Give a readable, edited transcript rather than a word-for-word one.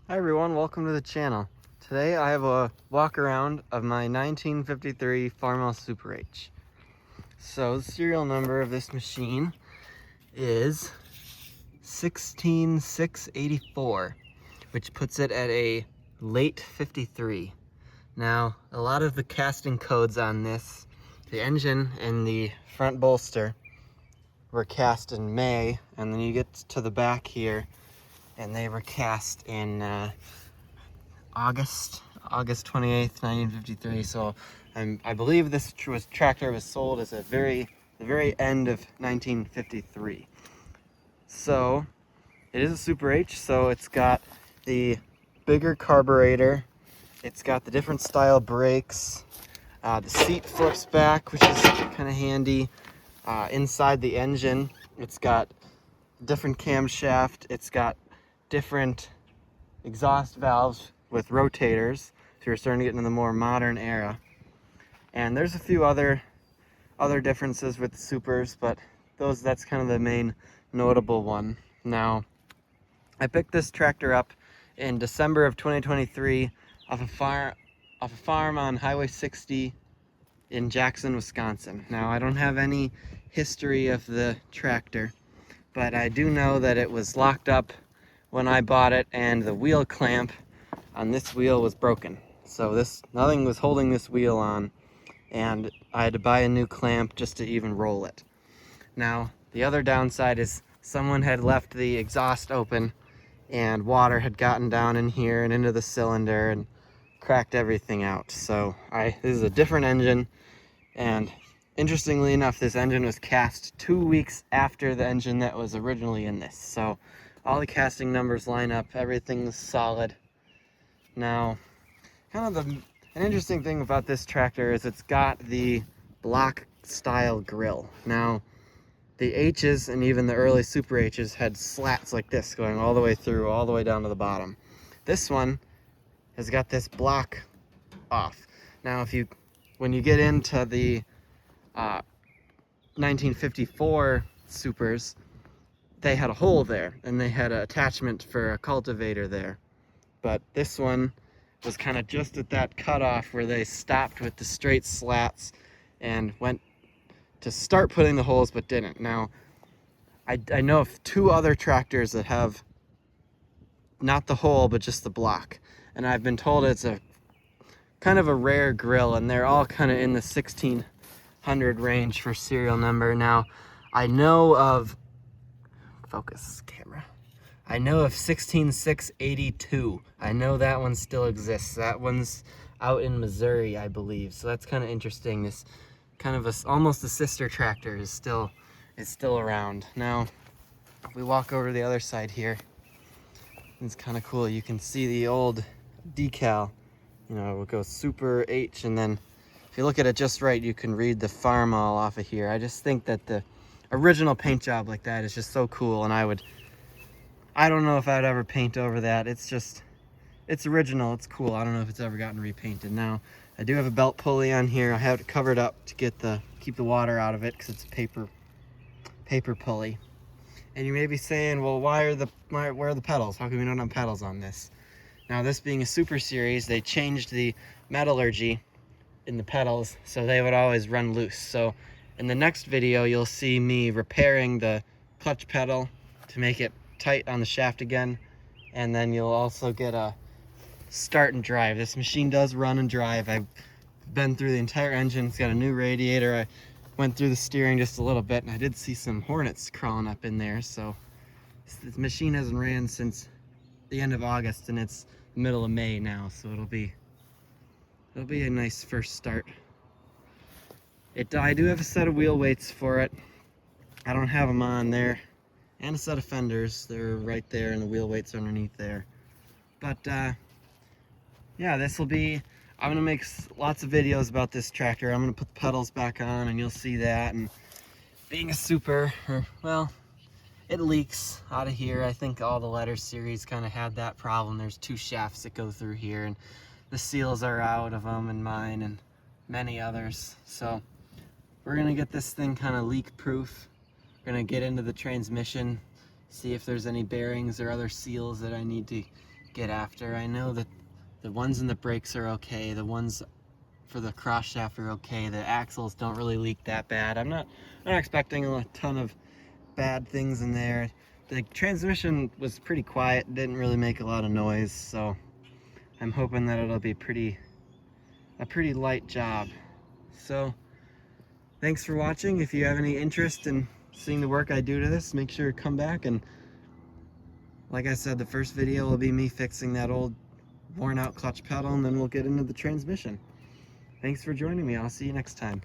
Hi everyone, welcome to the channel. Today I have a walk around of my 1953 Farmall Super H. So the serial number of this machine is 16684, which puts it at a late 53. Now, a lot of the casting codes on this, the engine and the front bolster were cast in May, and then you get to the back here and they were cast in August 28th, 1953. So I believe this tractor was sold as the very end of 1953. So it is a Super H, so it's got the bigger carburetor, it's got the different style brakes, the seat flips back, which is kind of handy. Inside the engine, it's got different camshaft, it's got different exhaust valves with rotators, so you're starting to get into the more modern era. And there's a few other differences with the Supers, but that's kind of the main notable one. Now, I picked this tractor up in December of 2023 off a farm on Highway 60 in Jackson, Wisconsin. Now, I don't have any history of the tractor, but I do know that it was locked up when I bought it, and the wheel clamp on this wheel was broken. So nothing was holding this wheel on, and I had to buy a new clamp just to even roll it. Now, the other downside is someone had left the exhaust open and water had gotten down in here and into the cylinder and cracked everything out. So this is a different engine, and interestingly enough, this engine was cast 2 weeks after the engine that was originally in this. So all the casting numbers line up, everything's solid. Now, an interesting thing about this tractor is it's got the block style grill. Now, the H's and even the early Super H's had slats like this going all the way through, all the way down to the bottom. This one has got this block off. Now, when you get into the 1954 Supers, they had a hole there, and they had an attachment for a cultivator there. But this one was kind of just at that cutoff where they stopped with the straight slats and went to start putting the holes but didn't. Now, I know of 2 other tractors that have not the hole but just the block, and I've been told it's a kind of a rare grill, and they're all kind of in the 1600 range for serial number. Now, I know of focus camera. I know of 16682. I know that one still exists. That one's out in Missouri, I believe. So that's kind of interesting. This kind of almost a sister tractor is still around. Now, if we walk over to the other side here, it's kind of cool. You can see the old decal. You know, it goes Super H, and then if you look at it just right, you can read the Farmall off of here. I just think that the original paint job like that is just so cool, and I don't know if I'd ever paint over that. It's original, it's cool. I don't know if it's ever gotten repainted. Now, I do have a belt pulley on here. I have it covered up to keep the water out of it, because it's a paper pulley. And you may be saying, well, where are the pedals? How come we don't have pedals on this? Now, this being a Super Series, they changed the metallurgy in the pedals, so they would always run loose. So in the next video, you'll see me repairing the clutch pedal to make it tight on the shaft again, and then you'll also get a start and drive. This machine does run and drive. I've been through the entire engine. It's got a new radiator. I went through the steering just a little bit, and I did see some hornets crawling up in there. So this machine hasn't ran since the end of August, and it's the middle of May now, so it'll be a nice first start. I do have a set of wheel weights for it. I don't have them on there, and a set of fenders. They're right there, and the wheel weights are underneath there. But yeah, I'm gonna make lots of videos about this tractor. I'm gonna put the pedals back on, and you'll see that. And being a Super, well, it leaks out of here. I think all the letter series kind of had that problem. There's 2 shafts that go through here, and the seals are out of them, and mine and many others. So we're gonna get this thing kind of leak proof. We're gonna get into the transmission, see if there's any bearings or other seals that I need to get after. I know that the ones in the brakes are okay, the ones for the cross shaft are okay, the axles don't really leak that bad. I'm not expecting a ton of bad things in there. The transmission was pretty quiet, didn't really make a lot of noise, so I'm hoping that it'll be a pretty light job. So thanks for watching. If you have any interest in seeing the work I do to this, make sure to come back. And like I said, the first video will be me fixing that old worn out clutch pedal, and then we'll get into the transmission. Thanks for joining me. I'll see you next time.